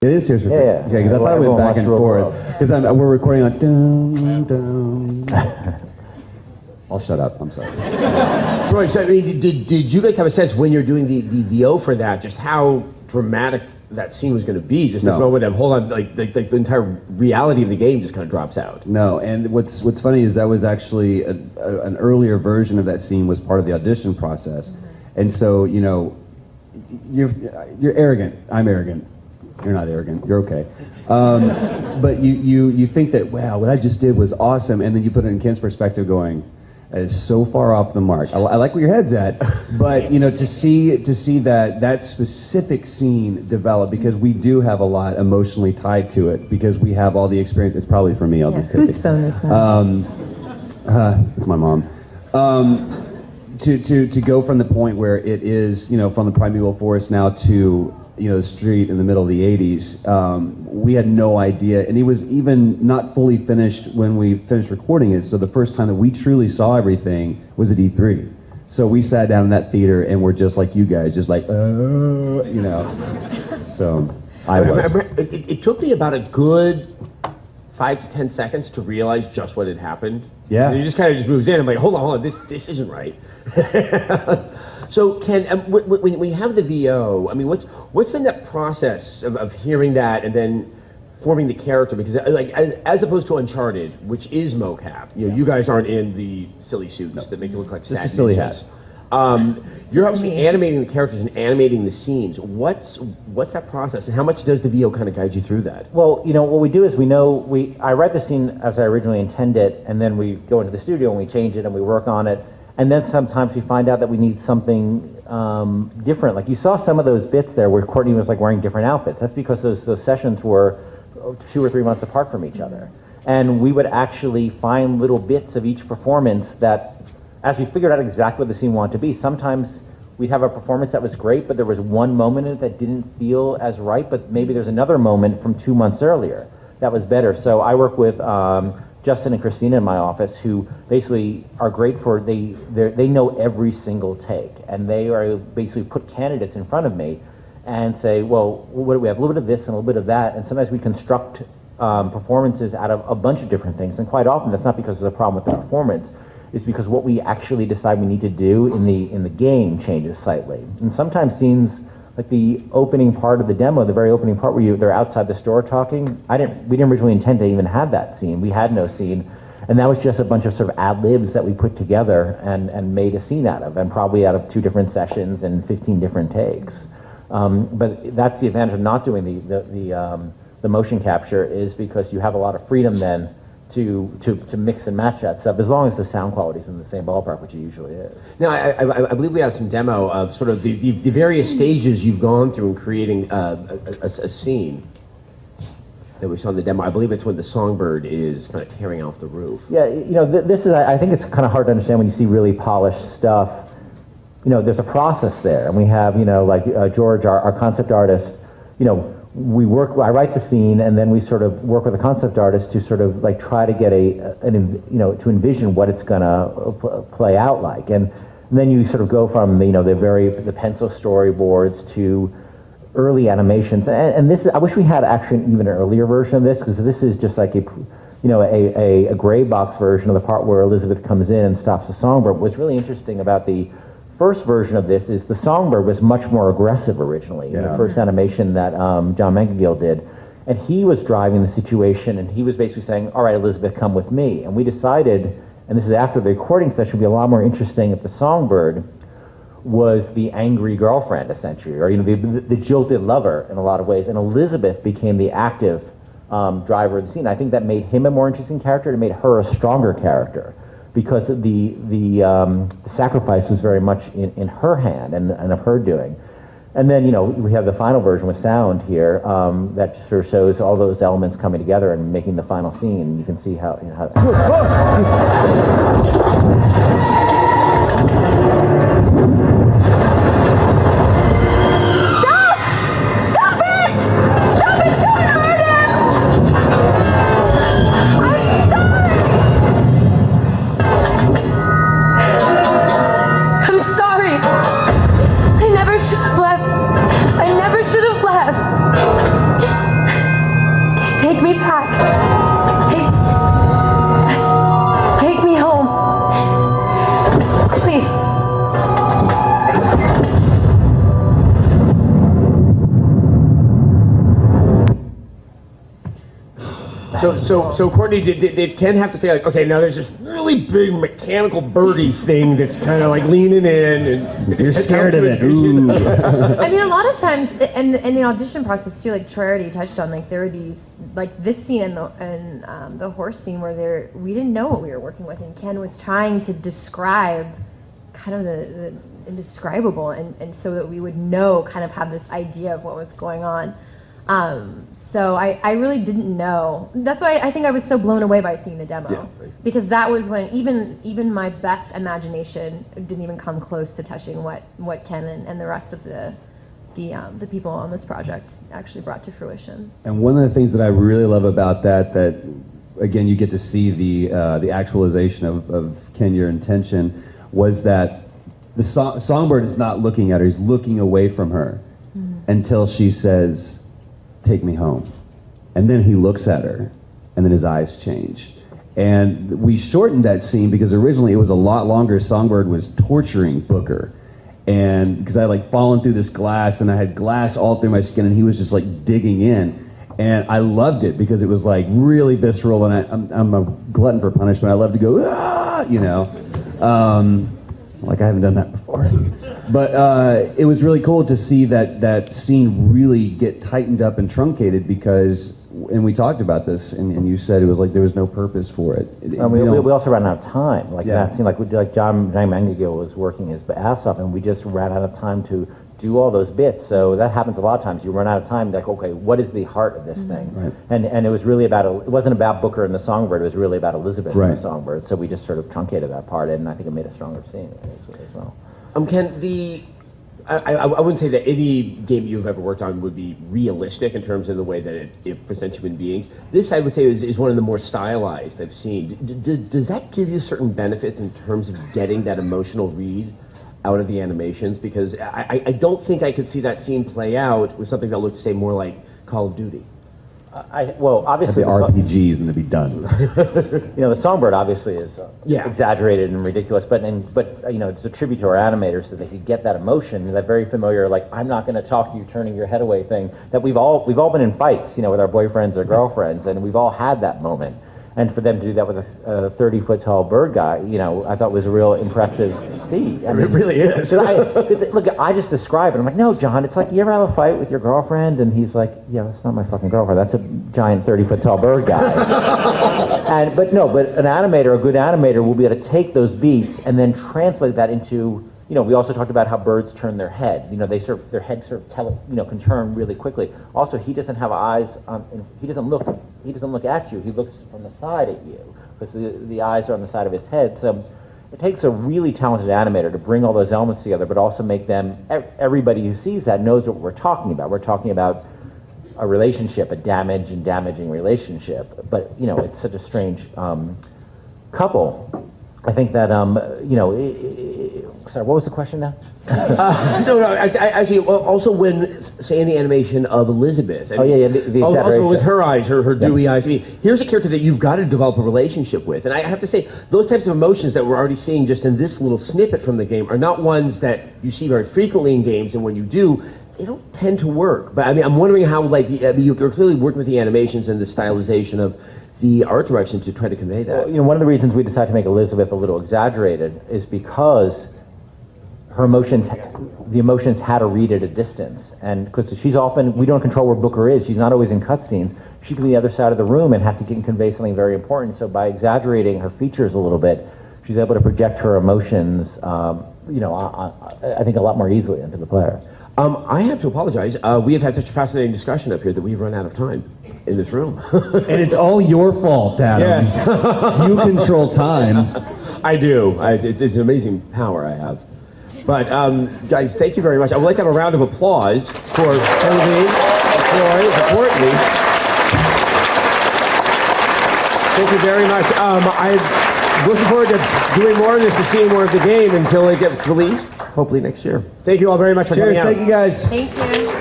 It is Tears for Fears. Yeah. Okay, because I thought it went back and forth. Because we're recording on dum, dum. I'll shut up. I'm sorry. Troy, so, I mean, did you guys have a sense when you're doing the VO for that, just how dramatic that scene was going to be? Just a moment of, hold on, like the entire reality of the game just kind of drops out. No, and what's funny is that was actually an earlier version of that scene was part of the audition process. And so, you know, you're arrogant. I'm arrogant. You're not arrogant. You're okay. But you think that, wow, what I just did was awesome, and then you put it in Ken's perspective going, that is so far off the mark. I like where your head's at, but you know, to see that specific scene develop, because we do have a lot emotionally tied to it, because we have all the experience. It's probably for me. I'll just take whose it. phone is that? It's my mom. To go from the point where it is, you know, from the primeval forest now to, you know, the street in the middle of the 80s, we had no idea, and it was even not fully finished when we finished recording it, so the first time that we truly saw everything was at E3. So we sat down in that theater and we're just like you guys, just like, you know. So I was. It took me about a good 5 to 10 seconds to realize just what had happened. Yeah. And it just kind of just moves in. I'm like, hold on, this isn't right. So, Ken, when you have the VO, I mean, what's in that process of hearing that and then forming the character? Because, like, as opposed to Uncharted, which is mocap, you know, you guys aren't in the silly suits that make you look like sad It's a silly ninjas. hat. You're obviously animating the characters and animating the scenes. What's that process, and how much does the VO kind of guide you through that? Well, you know, what we do is I write the scene as I originally intend it, and then we go into the studio and we change it and we work on it. And then sometimes we find out that we need something different. Like you saw some of those bits there where Courtney was like wearing different outfits. That's because those sessions were 2 or 3 months apart from each other. And we would actually find little bits of each performance that, as we figured out exactly what the scene wanted to be, sometimes we'd have a performance that was great, but there was one moment in it that didn't feel as right, but maybe there's another moment from 2 months earlier that was better. So I work with Justin and Christina in my office, who basically are great for, they know every single take, and they are basically put candidates in front of me and say, well, what do we have? A little bit of this and a little bit of that, and sometimes we construct performances out of a bunch of different things, and quite often that's not because there's a problem with the performance, it's because what we actually decide we need to do in the game changes slightly. And sometimes scenes, like the opening part of the demo, the very opening part where they're outside the store talking, we didn't originally intend to even have that scene. We had no scene. And that was just a bunch of sort of ad-libs that we put together and made a scene out of, and probably out of 2 different sessions and 15 different takes. But that's the advantage of not doing the motion capture, is because you have a lot of freedom then to mix and match that stuff, as long as the sound quality is in the same ballpark, which it usually is. Now, I believe we have some demo of sort of the various stages you've gone through in creating a scene that we saw in the demo. I believe it's when the songbird is kind of tearing off the roof. Yeah, you know, this is, I think it's kind of hard to understand when you see really polished stuff. You know, there's a process there, and we have, you know, like George, our concept artist, you know, I write the scene, and then we sort of work with a concept artist to sort of like try to get to envision what it's gonna play out like, and then you sort of go from the pencil storyboards to early animations, and this is, I wish we had actually even an earlier version of this, because this is just like a gray box version of the part where Elizabeth comes in and stops the songbird. What's really interesting about the first version of this is the songbird was much more aggressive originally. Yeah. The first animation that John Mankiewicz did, and he was driving the situation, and he was basically saying, all right, Elizabeth, come with me. And we decided, and this is after the recording session, would be a lot more interesting if the songbird was the angry girlfriend, essentially, or the jilted lover in a lot of ways, and Elizabeth became the active driver of the scene. I think that made him a more interesting character. It made her a stronger character, because the sacrifice was very much in her hand and of her doing. And then, we have the final version with sound here that sort of shows all those elements coming together and making the final scene. You can see how... Take me back. Take me home. Please. So Courtney, did Ken have to say, like, okay, now there's this really big mechanical birdie thing that's kind of like leaning in, and You're scared of it. Ooh. I mean, a lot of times, and in the audition process too, like Troy already touched on, like there were these, like this scene and the horse scene where we didn't know what we were working with, and Ken was trying to describe kind of the indescribable, and so that we would know, kind of have this idea of what was going on. So I really didn't know. That's why I think I was so blown away by seeing the demo. Yeah, right. Because that was when even my best imagination didn't even come close to touching what Ken and the rest of the people on this project actually brought to fruition. And one of the things that I really love about that again, you get to see the actualization of Ken, your intention, was that the songbird is not looking at her, he's looking away from her until she says, "Take me home." And then he looks at her, and then his eyes change. And we shortened that scene because originally it was a lot longer. Songbird was torturing Booker. And because I had like fallen through this glass, and I had glass all through my skin, and he was just like digging in. And I loved it because it was like really visceral, and I'm a glutton for punishment. I love to go, ah, you know. Like I haven't done that before. But it was really cool to see that scene really get tightened up and truncated because, and we talked about this, and you said it was like there was no purpose for it. We also ran out of time. Like that scene, like John Mangigill was working his ass off, and we just ran out of time to do all those bits. So that happens a lot of times. You run out of time, like, okay, what is the heart of this thing? Right. And it was really about, it wasn't about Booker and the Songbird, it was really about Elizabeth Right. and the Songbird. So we just sort of truncated that part, and I think it made a stronger scene as well. Ken, I wouldn't say that any game you've ever worked on would be realistic in terms of the way that it presents human beings. This, I would say, is one of the more stylized I've seen. Does that give you certain benefits in terms of getting that emotional read out of the animations? Because I don't think I could see that scene play out with something that looked, say, more like Call of Duty. Well, obviously, the RPGs and to be done. The Songbird obviously is Yeah. exaggerated and ridiculous, but it's a tribute to our animators that they could get that emotion, that very familiar, like, I'm not going to talk to you, turning your head away thing that we've all been in fights, with our boyfriends or girlfriends, and we've all had that moment. And for them to do that with a 30-foot tall bird guy, I thought was a real impressive feat. I mean, It really is. Look, I just describe it. I'm like, no, John, it's like you ever have a fight with your girlfriend, and he's like, yeah, that's not my fucking girlfriend. That's a giant 30-foot tall bird guy. But an animator, a good animator, will be able to take those beats and then translate that into. We also talked about how birds turn their head. Their head sort of can turn really quickly. Also, he doesn't have eyes he doesn't look at you. He looks from the side at you because the eyes are on the side of his head. So it takes a really talented animator to bring all those elements together, but also make them, everybody who sees that knows what we're talking about. We're talking about a relationship, a damaging relationship. But, it's such a strange couple. I think that, sorry, what was the question now? No, actually, also when, say, in the animation of Elizabeth. The exaggeration. Also with her eyes, her dewy eyes. I mean, here's a character that you've got to develop a relationship with. And I have to say, those types of emotions that we're already seeing just in this little snippet from the game are not ones that you see very frequently in games, and when you do, they don't tend to work. But I mean, I'm wondering how, you're clearly working with the animations and the stylization of the art direction to try to convey that. Well, one of the reasons we decided to make Elizabeth a little exaggerated is because her emotions, the emotions had to read at a distance. And because she's often, we don't control where Booker is. She's not always in cutscenes. She can be the other side of the room and have to convey something very important. So by exaggerating her features a little bit, she's able to project her emotions, I think a lot more easily into the player. I have to apologize. We have had such a fascinating discussion up here that we've run out of time in this room. And it's all your fault, Adam. Yes. You control time. I do. It's an amazing power I have. But, guys, thank you very much. I would like to have a round of applause for Sylvie, Troy, and Courtney. Thank you very much. I'm looking forward to doing more of this and seeing more of the game until it gets released, hopefully next year. Thank you all very much for coming out. Cheers, thank you guys. Thank you.